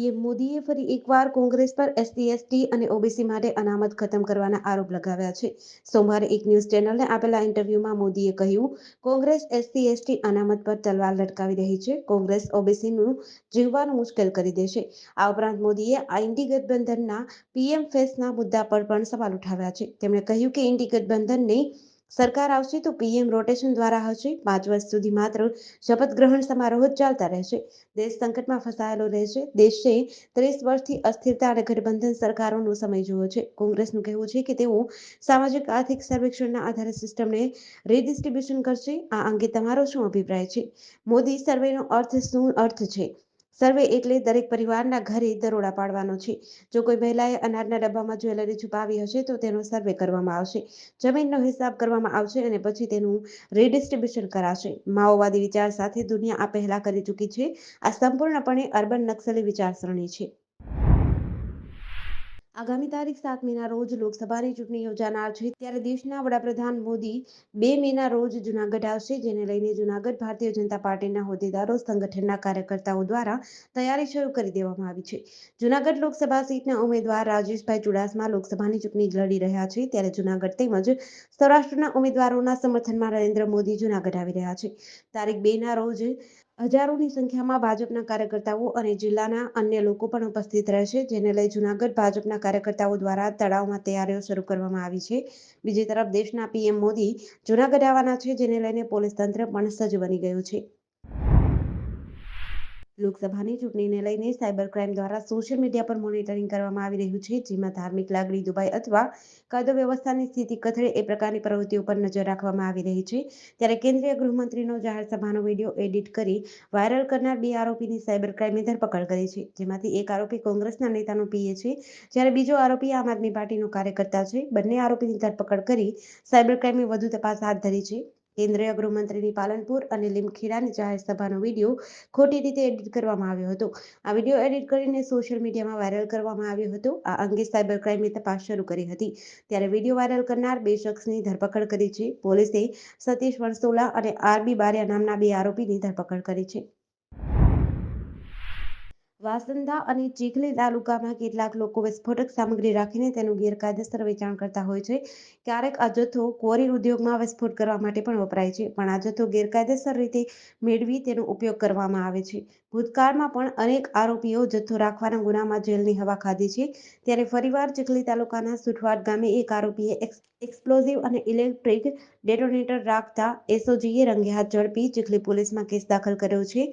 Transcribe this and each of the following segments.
PM મોદીએ ફરી એકવાર કોંગ્રેસ પર એસસી એસટી અને ઓબીસી માટે અનામત ખતમ કરવાના આરોપ લગાવ્યા છે. સોમવારે એક ન્યૂઝ ચેનલને આપેલા ઇન્ટરવ્યુમાં મોદીએ કહ્યું, કોંગ્રેસ એસસી એસટી અનામત પર તલવાર લટકાવી રહી છે. કોંગ્રેસ ઓબીસીનું જીવવાનું મુશ્કેલ કરી દેશે. આ ઉપરાંત મોદીએ ઇન્ડી ગઠબંધનના પીએમ ફેસના મુદ્દા પર પણ સવાલ ઉઠાવ્યા છે. તેમણે કહ્યું કે ઇન્ડી ગઠબંધનની સરકાર આવશે તો પીએમ રોટેશન દ્વારા હશે. 5 વર્ષ સુધી માત્ર શપથ ગ્રહણ સમારોહ જ ચાલતા રહેશે. દેશ સંકટમાં ફસાયેલો રહેશે. દેશે 30 વર્ષથી અસ્થિરતા અને ગઠબંધન સરકારોનો સમય જોયો છે. કોંગ્રેસનું કહેવું છે કે તેઓ સામાજિક આર્થિક સર્વેક્ષણના આધારે સિસ્ટમને રીડિસ્ટ્રીબ્યુશન કરશે. આ અંગે તમારો શું અભિપ્રાય છે? મોદી સર્વેનો શું અર્થ છે? સર્વે એટલે દરેક પરિવારના ઘરે દરોડા પાડવાનો છે. જો કોઈ મહિલાએ અનાજના ડબ્બામાં જ્વેલરી છુપાવી હશે તો તેનો સર્વે કરવામાં આવશે. જમીનનો હિસાબ કરવામાં આવશે અને પછી તેનું રીડિસ્ટ્રીબ્યુશન કરાશે. માઓવાદી વિચાર સાથે દુનિયા આ પહેલા કરી ચૂકી છે. આ સંપૂર્ણપણે અર્બન નક્સલી વિચારસરણી છે. આગામી તારીખ 7 મેના રોજ લોકસભાની ચૂંટણી યોજાનાર છે. ત્યારે દેશના વડાપ્રધાન મોદી 2 મેના રોજ જૂનાગઢ આવશે, જેને લઈને જૂનાગઢ ભારતીય જનતા પાર્ટીના હોદ્દેદારો, સંગઠનના કાર્યકર્તાઓ દ્વારા તૈયારી શરૂ કરી દેવામાં આવી છે. જૂનાગઢ લોકસભા સીટના ઉમેદવાર રાજેશભાઈ ચુડાસમા લોકસભાની ચૂંટણી લડી રહ્યા છે. ત્યારે જૂનાગઢ તેમજ સૌરાષ્ટ્રના ઉમેદવારોના સમર્થનમાં નરેન્દ્ર મોદી જૂનાગઢ આવી રહ્યા છે. તારીખ 2ના રોજ હજારોની સંખ્યામાં ભાજપના કાર્યકર્તાઓ અને જિલ્લાના અન્ય લોકો પણ ઉપસ્થિત રહેશે, જેને લઈ જૂનાગઢ ભાજપના કાર્યકર્તાઓ દ્વારા તળાવમાં તૈયારીઓ શરૂ કરવામાં આવી છે. બીજી તરફ દેશના પીએમ મોદી જૂનાગઢ આવવાના છે, જેને લઈને પોલીસ તંત્ર પણ સજ્જ બની ગયું છે. લોકસભાની ચૂંટણીને લઈને સાયબર ક્રાઇમ દ્વારા સોશિયલ મીડિયા પર મોનિટરિંગ કરવામાં આવી રહ્યું છે, જેમાં ધાર્મિક લાગણી દુભાઈ અથવા કાયદો વ્યવસ્થાની સ્થિતિ કથળે એ પ્રકારની પ્રવૃત્તિઓ પર નજર રાખવામાં આવી રહી છે. ત્યારે કેન્દ્રીય ગૃહમંત્રીનો જાહેર સભાનો વિડીયો એડિટ કરી વાયરલ કરનાર 2 આરોપીની સાયબર ક્રાઇમે ધરપકડ કરી છે. જેમાંથી એક આરોપી કોંગ્રેસના નેતાનો પીએ છે, જ્યારે બીજો આરોપી આમ આદમી પાર્ટીનો કાર્યકર્તા છે. બંને આરોપીની ધરપકડ કરી સાયબર ક્રાઇમે વધુ તપાસ હાથ ધરી છે. કેન્દ્રીય ગૃહમંત્રીની પાલનપુર અને લીમખેડાની જાહેર સભાનો વિડીયો ખોટી રીતે એડિટ કરવામાં આવ્યો હતો. આ વિડીયો એડિટ કરીને સોશિયલ મીડિયામાં વાયરલ કરવામાં આવ્યો હતો. આ અંગે સાયબર ક્રાઇમે તપાસ શરૂ કરી હતી. ત્યારે વિડીયો વાયરલ કરનાર 2 શખ્સની ધરપકડ કરી છે. પોલીસે સતીશ વણસોલા અને આરબી બારિયા નામના 2 આરોપીની ધરપકડ કરી છે. વાસંદા અને ચીખલી તાલુકામાં કેટલાક લોકો વિસ્ફોટક સામગ્રી રાખીને તેનું ગેરકાયદેસર વેચાણ કરતા હોય છે. ક્યારેક આ જથ્થો ક્વોરી ઉદ્યોગમાં વિસ્ફોટ કરવા માટે પણ વપરાય છે, પણ આ જથ્થો ગેરકાયદેસર રીતે મેળવી તેનો ઉપયોગ કરવામાં આવે છે. ભૂતકાળમાં પણ અનેક આરોપીઓ જથ્થો રાખવાના ગુનામાં જેલની હવા ખાધી છે. ત્યારે ફરીવાર ચીખલી તાલુકાના સુઠવાડ ગામે એક આરોપીએ એક્સપ્લોઝિવ અને ઇલેક્ટ્રિક ડેટોનેટર રાખતા એસઓજીએ રંગે હાથ ઝડપી ચીખલી પોલીસમાં કેસ દાખલ કર્યો છે.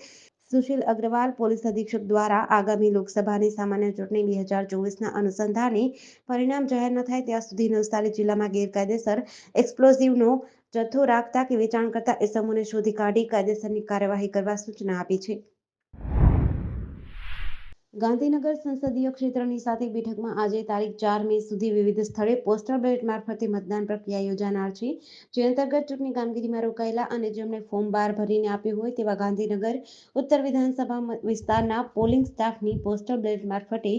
સુશીલ અગ્રવાલ પોલીસ અધિક્ષક દ્વારા આગામી લોકસભાની સામાન્ય ચૂંટણી 2024ના અનુસંધાને પરિણામ જાહેર ન થાય ત્યાં સુધી નવસારી જિલ્લામાં ગેરકાયદેસર એક્સપ્લોઝિવનો જથ્થો રાખતા કે વેચાણ કરતા ઇસમોને શોધી કાઢી કાયદેસરની કાર્યવાહી કરવા સૂચના આપી છે. ગાંધીનગર સંસદીય ક્ષેત્રની સાથે બેઠકમાં આજે તારીખ 4 મે સુધી વિવિધ સ્થળે પોસ્ટલ બેલેટ મારફતે મતદાન પ્રક્રિયા યોજાનાર છે. જે અંતર્ગત ચૂંટણી કામગીરીમાં રોકાયેલા અને જેમણે ફોર્મ 12 ભરીને આપ્યું હોય તેવા ગાંધીનગર ઉત્તર વિધાનસભા વિસ્તારના પોલિંગ સ્ટાફની પોસ્ટલ બેલેટ મારફતે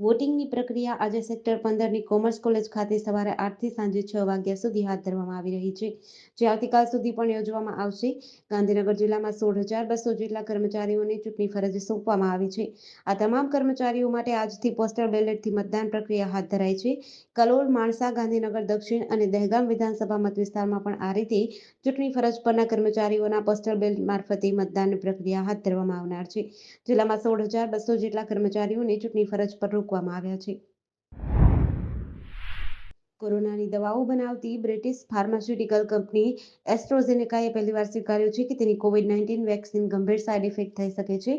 વોટિંગની પ્રક્રિયા આજે સેક્ટર 15ની કોમર્સ કોલેજ ખાતે સવારે 8થી સાંજે 6 વાગ્યા સુધી હાથ ધરવામાં આવી રહી છે, જે આવતીકાલ સુધી પણ યોજવામાં આવશે. ગાંધીનગર જિલ્લામાં 16,200 જેટલા કર્મચારીઓને ચૂંટણી ફરજ સોંપવામાં આવી છે. આ તમામ કર્મચારીઓ માટે આજથી પોસ્ટલ બેલેટથી મતદાન પ્રક્રિયા હાથ ધરાઈ છે. કલોલ, માણસા, ગાંધીનગર દક્ષિણ અને દહેગામ વિધાનસભા મત વિસ્તારમાં પણ આ રીતે ચૂંટણી ફરજ પરના કર્મચારીઓના પોસ્ટલ બેલેટ મારફતે મતદાન પ્રક્રિયા હાથ ધરવામાં આવનાર છે. જિલ્લામાં 16,200 જેટલા કર્મચારીઓને ચૂંટણી ફરજ પર રોકવામાં આવ્યા છે. કોરોનાની દવાઓ બનાવતી બ્રિટિશ ફાર્માસ્યુટિકલ કંપની એસ્ટ્રાઝેનેકાએ પહેલીવાર સ્વીકાર્યું છે કે તેની કોવિડ-19 વેક્સિન ગંભીર સાઇડ ઇફેક્ટ થઈ શકે છે.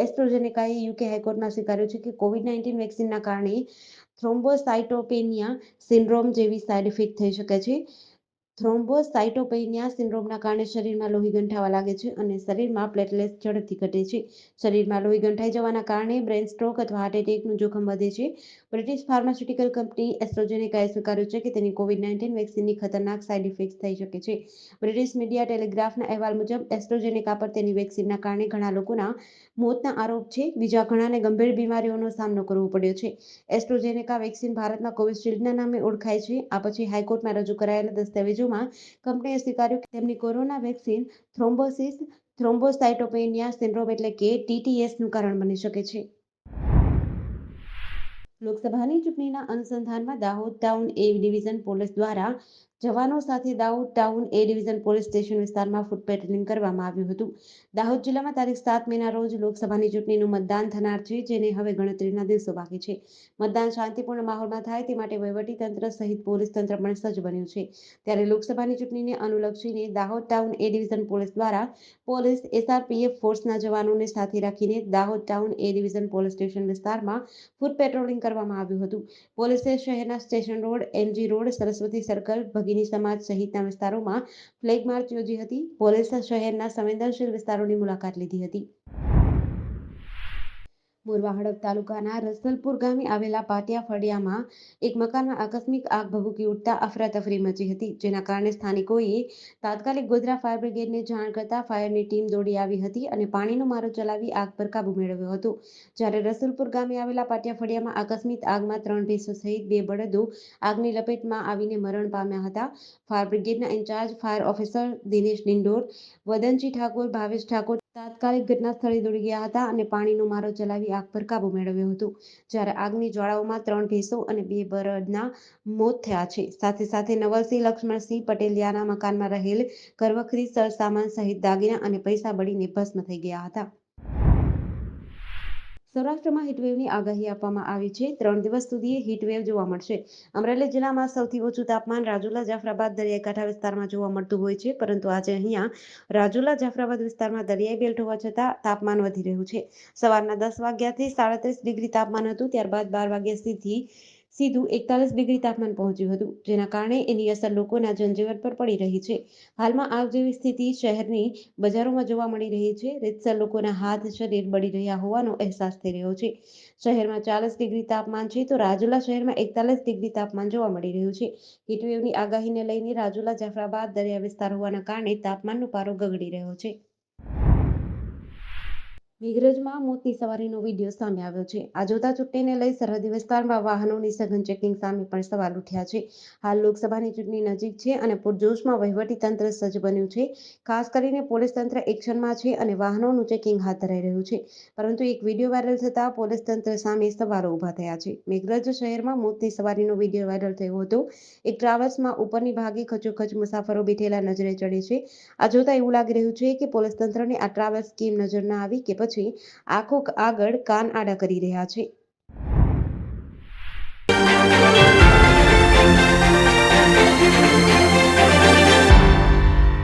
એસ્ટ્રાઝેનેકાએ યુકે હાઈકોર્ટમાં સ્વીકાર્યું છે કે કોવિડ-19 વેક્સિનના કારણે થ્રોમ્બોસાઇટોપેનિયા સિન્ડ્રોમ જેવી સાઇડ ઇફેક્ટ થઈ શકે છે. થ્રોમ્બોસાઇટોપેનિયા સિન્ડ્રોમના કારણે શરીરમાં લોહી ગંઠાવા લાગે છે અને શરીરમાં પ્લેટલેટ્સ ઝડપથી ઘટે છે. શરીરમાં લોહી ગંઠાઈ જવાના કારણે બ્રેન સ્ટ્રોક અથવા હાર્ટ એટેકનું જોખમ વધે છે. બ્રિટિશ ફાર્માસ્યુટિકલ કંપની એસ્ટ્રાઝેનેકાએ સ્વીકાર્યું છે કે તેની કોવિડ-19 વેક્સિનની ખતરનાક સાઇડ ઇફેક્ટ્સ થઈ શકે છે. બ્રિટિશ મીડિયા ટેલિગ્રાફના અહેવાલ મુજબ એસ્ટ્રાઝેનેકા પર તેની વેક્સિનના કારણે ઘણા લોકોના મોતના આરોપ છે. બીજા ઘણાને ગંભીર બીમારીઓનો સામનો કરવો પડ્યો છે. એસ્ટ્રાઝેનેકા વેક્સિન ભારતમાં કોવિશિલ્ડના નામે ઓળખાય છે. આ પછી હાઈકોર્ટમાં રજૂ કરાયેલા દસ્તાવેજોમાં કંપનીએ સ્વીકાર્યું કે તેમની કોરોના વેક્સિન થ્રોમ્બોસાઇટોપેનિયા સિન્ડ્રોમ એટલે કે ટીટીએસનું કારણ બની શકે છે. લોકસભાની ચૂંટણીના અનુસંધાનમાં Dahod town A division police દ્વારા જવાનો સાથે Dahod town A division police station વિસ્તારમાં ફૂટ પેટ્રોલિંગ કરવામાં આવ્યું હતું. દાહોદ જિલ્લામાં તારીખ 7 મેના રોજ લોકસભાની ચૂંટણીનું મતદાન થનાર છે, જેને હવે ગણતરીના દિવસો બાકી છે. મતદાન શાંતિપૂર્ણ માહોલમાં થાય તે માટે વહીવટીતંત્ર સહિત પોલીસ તંત્ર પણ સજ્જ બન્યું છે. ત્યારે લોકસભાની ચૂંટણીને અનુલક્ષીને Dahod town A division police દ્વારા પોલીસ SRPF ફોર્સના જવાનોને સાથે રાખીને Dahod town A division police station વિસ્તારમાં ફૂટ પેટ્રોલિંગ કરવામાં આવ્યું હતું. પોલીસે શહેરના station road, MG road, Saraswati circle, Bhagini Samaj સહિતના વિસ્તારોમાં ફ્લેગ માર્ચ યોજી હતી. પોલીસે શહેરના સંવેદનશીલ વિસ્તારોની મુલાકાત લીધી હતી. મોરવા હડપ તાલુકાના રસલપુર ગામે આવેલા પાટિયા ફળિયામાં એક મકાનમાં આકસ્મિક આગ ભભૂકી ઉઠતા અફરાતફરી મચી હતી, જેના કારણે સ્થાનિકોએ તાત્કાલિક ગોધરા ફાયર બ્રિગેડને જાણ કરતા ફાયરની ટીમ દોડી આવી હતી અને પાણીનો મારો ચલાવી આગ પર કાબૂ મેળવ્યો હતો. જ્યારે રસુલપુર ગામે આવેલા પાટિયા ફળિયામાં આકસ્મિક આગમાં 3 ભેંસો સહિત 2 બળદો આગની લપેટમાં આવીને મરણ પામ્યા હતા. ફાયર બ્રિગેડના in charge fire officer Dinesh Dindor, Vadanji Thakor, Bhavesh Thakor તાત્કાલિક ઘટના સ્થળે દોડી ગયા હતા અને પાણીનો મારો ચલાવી આગ પર કાબૂ મેળવ્યો હતો. જ્યારે આગની જ્વાળાઓમાં 3 ભેંસો અને 2 બળદના મોત થયા છે. સાથે સાથે નવલસિંહ લક્ષ્મણસિંહ પટેલિયાના મકાનમાં રહેલ ઘરવખરી સરસામાન સહિત દાગીના અને પૈસા બળીને ભસ્મ થઈ ગયા હતા. સૌરાષ્ટ્રમાં હીટવેવની આગાહી આપવામાં આવી છે. 3 દિવસ સુધી હીટવેવ જોવા મળશે. અમરેલી જિલ્લામાં સૌથી ઓછું તાપમાન રાજુલા, જાફરાબાદ, દરિયાઈ કાંઠા વિસ્તારમાં જોવા મળતું હોય છે, પરંતુ આજે અહીંયા રાજુલા, જાફરાબાદ વિસ્તારમાં દરિયાઈ બેલ્ટ હોવા છતાં તાપમાન વધી રહ્યું છે. સવારના 10 વાગ્યાથી 37 ડિગ્રી તાપમાન હતું, ત્યારબાદ 12 વાગ્યા સીધું 41 ડિગ્રી તાપમાન પહોંચ્યું હતું, જેના કારણે એની અસર લોકોના જનજીવન પર પડી રહી છે. હાલમાં આગ જેવી સ્થિતિ શહેરની બજારોમાં જોવા મળી રહી છે. રીતસર લોકોના હાથ, શરીર બળી રહ્યા હોવાનો અહેસાસ થઈ રહ્યો છે. શહેરમાં 40 ડિગ્રી તાપમાન છે, તો રાજુલા શહેરમાં 41 ડિગ્રી તાપમાન જોવા મળી રહ્યું છે. હીટવેવની આગાહીને લઈને રાજુલા, જાફરાબાદ દરિયા વિસ્તાર હોવાના કારણે તાપમાનનો પારો ગગડી રહ્યો છે. મેઘરજમાં મોતની સવારીનો વિડીયો સામે આવ્યો છે. આ જોતા ચૂંટણીને લઈ સરહદી વિસ્તારમાં વાહનોની સઘન ચેકિંગ સામે પણ સવાલ ઉઠ્યા છે. હાલ લોકસભાની ચૂંટણી નજીક છે અને પૂરજોશમાં વહીવટી તંત્ર સજ્જ બન્યું છે. ખાસ કરીને પોલીસ તંત્ર એક્શનમાં છે અને વાહનોનું ચેકિંગ હાથ ધરાઈ રહ્યું છે. પરંતુ એક વિડીયો વાયરલ થતાં પોલીસ તંત્ર સામે સવાલો ઊભા થયા છે. મેઘરજ શહેરમાં મોતની સવારીનો વિડીયો વાયરલ થયો હતો. એક ટ્રાવેલ્સમાં ઉપરની ભાગે ખચોખચ મુસાફરો બેઠેલા નજરે ચડે છે. આ જોતા એવું લાગી રહ્યું છે કે પોલીસ તંત્રને આ ટ્રાવેલ્સ કેમ નજર ના આવી કે પછી આંખો આગળ કાન આડા કરી રહ્યા છે.